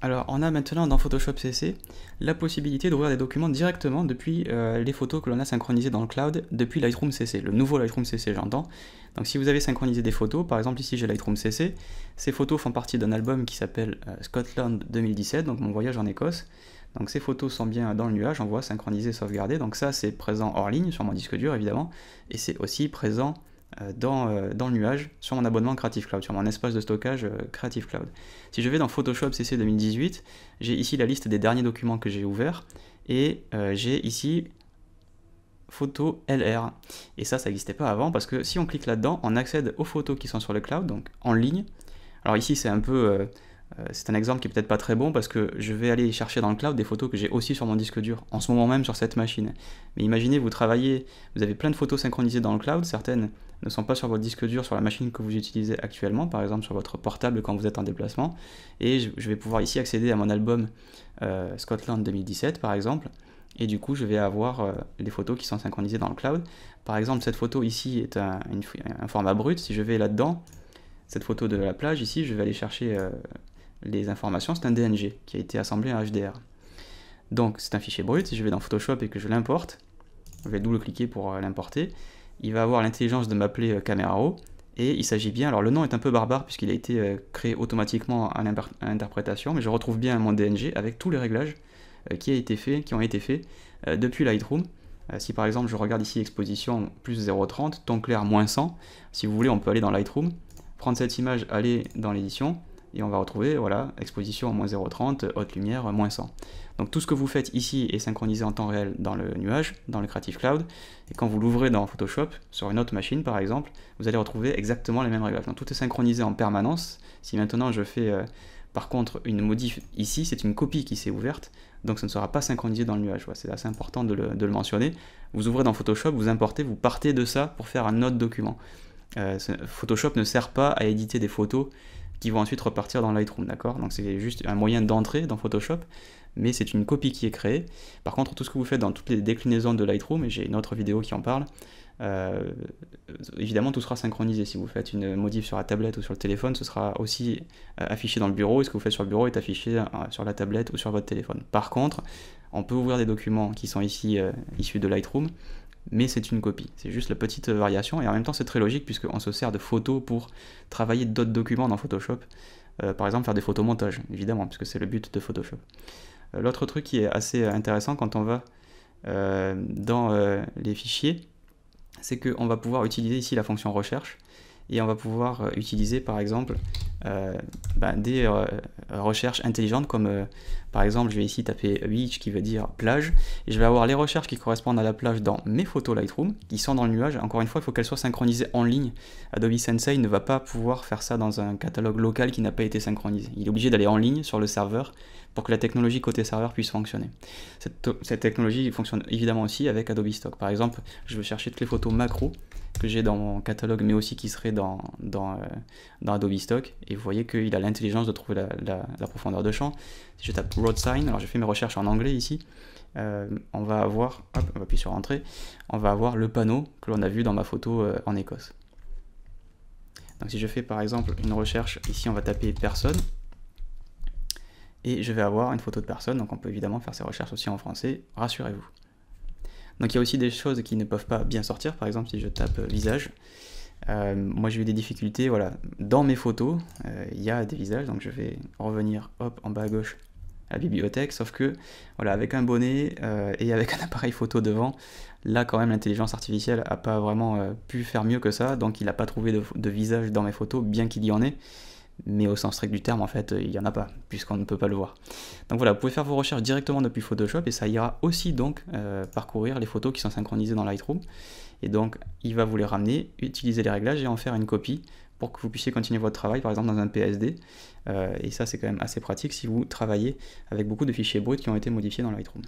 Alors, on a maintenant dans Photoshop CC la possibilité d'ouvrir des documents directement depuis les photos que l'on a synchronisées dans le cloud depuis Lightroom CC, le nouveau Lightroom CC j'entends. Donc si vous avez synchronisé des photos, par exemple ici j'ai Lightroom CC, ces photos font partie d'un album qui s'appelle Scotland 2017, donc mon voyage en Écosse. Donc ces photos sont bien dans le nuage, on voit synchronisé, sauvegardé, donc ça c'est présent hors ligne sur mon disque dur évidemment, et c'est aussi présent dans le nuage sur mon abonnement Creative Cloud, sur mon espace de stockage Creative Cloud. Si je vais dans Photoshop CC 2018, j'ai ici la liste des derniers documents que j'ai ouverts et j'ai ici photo LR. Et ça n'existait pas avant parce que si on clique là-dedans, on accède aux photos qui sont sur le cloud, donc en ligne. Alors ici c'est un peu... c'est un exemple qui est peut-être pas très bon parce que je vais aller chercher dans le cloud des photos que j'ai aussi sur mon disque dur, en ce moment même sur cette machine. Mais imaginez, vous travaillez, vous avez plein de photos synchronisées dans le cloud, certaines ne sont pas sur votre disque dur sur la machine que vous utilisez actuellement, par exemple sur votre portable quand vous êtes en déplacement, et je vais pouvoir ici accéder à mon album Scotland 2017 par exemple, et du coup je vais avoir les photos qui sont synchronisées dans le cloud. Par exemple cette photo ici est un format brut, si je vais là-dedans, cette photo de la plage ici, je vais aller chercher les informations, c'est un DNG qui a été assemblé en HDR. Donc c'est un fichier brut, si je vais dans Photoshop et que je l'importe, je vais double-cliquer pour l'importer, il va avoir l'intelligence de m'appeler Camera Raw, et il s'agit bien, alors le nom est un peu barbare puisqu'il a été créé automatiquement à l'interprétation, mais je retrouve bien mon DNG avec tous les réglages qui ont été faits depuis Lightroom. Si par exemple je regarde ici exposition plus 0,30, ton clair moins 100, si vous voulez on peut aller dans Lightroom, prendre cette image, aller dans l'édition, et on va retrouver, voilà, exposition moins 0,30, haute lumière, moins 100. Donc tout ce que vous faites ici est synchronisé en temps réel dans le nuage, dans le Creative Cloud, et quand vous l'ouvrez dans Photoshop, sur une autre machine par exemple, vous allez retrouver exactement les mêmes réglages. Donc tout est synchronisé en permanence. Si maintenant je fais par contre une modif ici, c'est une copie qui s'est ouverte, donc ça ne sera pas synchronisé dans le nuage. Ouais, c'est assez important de le mentionner. Vous ouvrez dans Photoshop, vous importez, vous partez de ça pour faire un autre document. Photoshop ne sert pas à éditer des photos qui vont ensuite repartir dans Lightroom, d'accord? Donc c'est juste un moyen d'entrer dans Photoshop, mais c'est une copie qui est créée. Par contre, tout ce que vous faites dans toutes les déclinaisons de Lightroom, et j'ai une autre vidéo qui en parle, évidemment tout sera synchronisé. Si vous faites une modif sur la tablette ou sur le téléphone, ce sera aussi affiché dans le bureau, et ce que vous faites sur le bureau est affiché sur la tablette ou sur votre téléphone. Par contre, on peut ouvrir des documents qui sont ici issus de Lightroom, mais c'est une copie, c'est juste la petite variation, et en même temps c'est très logique puisqu'on se sert de photos pour travailler d'autres documents dans Photoshop, par exemple faire des photomontages, évidemment, puisque c'est le but de Photoshop. L'autre truc qui est assez intéressant quand on va dans les fichiers, c'est qu'on va pouvoir utiliser ici la fonction recherche, et on va pouvoir utiliser par exemple des recherches intelligentes comme par exemple je vais ici taper beach qui veut dire plage, et je vais avoir les recherches qui correspondent à la plage dans mes photos Lightroom qui sont dans le nuage. Encore une fois, il faut qu'elles soient synchronisées en ligne. Adobe Sensei ne va pas pouvoir faire ça dans un catalogue local qui n'a pas été synchronisé. Il est obligé d'aller en ligne sur le serveur pour que la technologie côté serveur puisse fonctionner. Cette technologie fonctionne évidemment aussi avec Adobe Stock. Par exemple, je veux chercher toutes les photos macro que j'ai dans mon catalogue, mais aussi qui seraient dans Adobe Stock, et vous voyez qu'il a l'intelligence de trouver la profondeur de champ. Si je tape road sign, alors j'ai fait mes recherches en anglais ici, on va avoir, hop, on va appuyer sur entrée, on va avoir le panneau que l'on a vu dans ma photo en Écosse. Donc si je fais par exemple une recherche, ici on va taper personne, et je vais avoir une photo de personne, donc on peut évidemment faire ces recherches aussi en français, rassurez-vous. Donc il y a aussi des choses qui ne peuvent pas bien sortir, par exemple si je tape visage, moi j'ai eu des difficultés, voilà, dans mes photos, il y a des visages, donc je vais revenir, hop, en bas à gauche, à la bibliothèque, sauf que, voilà, avec un bonnet et avec un appareil photo devant, là quand même l'intelligence artificielle n'a pas vraiment pu faire mieux que ça, donc il n'a pas trouvé de visage dans mes photos, bien qu'il y en ait, mais au sens strict du terme, en fait, il n'y en a pas, puisqu'on ne peut pas le voir. Donc voilà, vous pouvez faire vos recherches directement depuis Photoshop, et ça ira aussi donc parcourir les photos qui sont synchronisées dans Lightroom, et donc il va vous les ramener, utiliser les réglages et en faire une copie pour que vous puissiez continuer votre travail, par exemple dans un PSD, et ça c'est quand même assez pratique si vous travaillez avec beaucoup de fichiers bruts qui ont été modifiés dans Lightroom.